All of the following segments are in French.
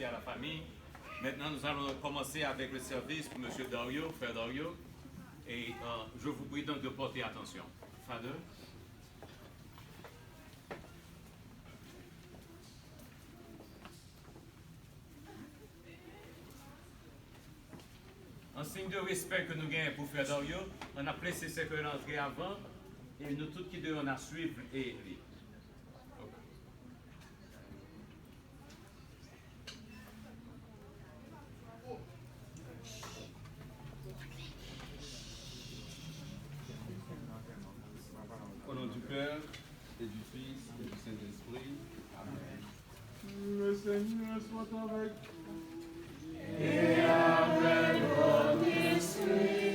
merci à la famille. Maintenant, nous allons commencer avec le service pour M. Dario, Frère Dario. Et je vous prie donc de porter attention. Father. En signe de respect que nous gagnons pour Frère Dario, on a placé ce que l'entrée avant et nous tous qui devons la suivre et lire. Au nom du Père, et du Fils, et du Saint-Esprit. Amen. Le Seigneur soit avec vous. Et avec votre esprit.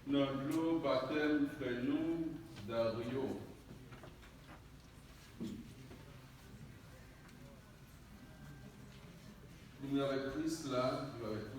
Notre baptême frère nous Dario. Nous avec Christ là, nous avec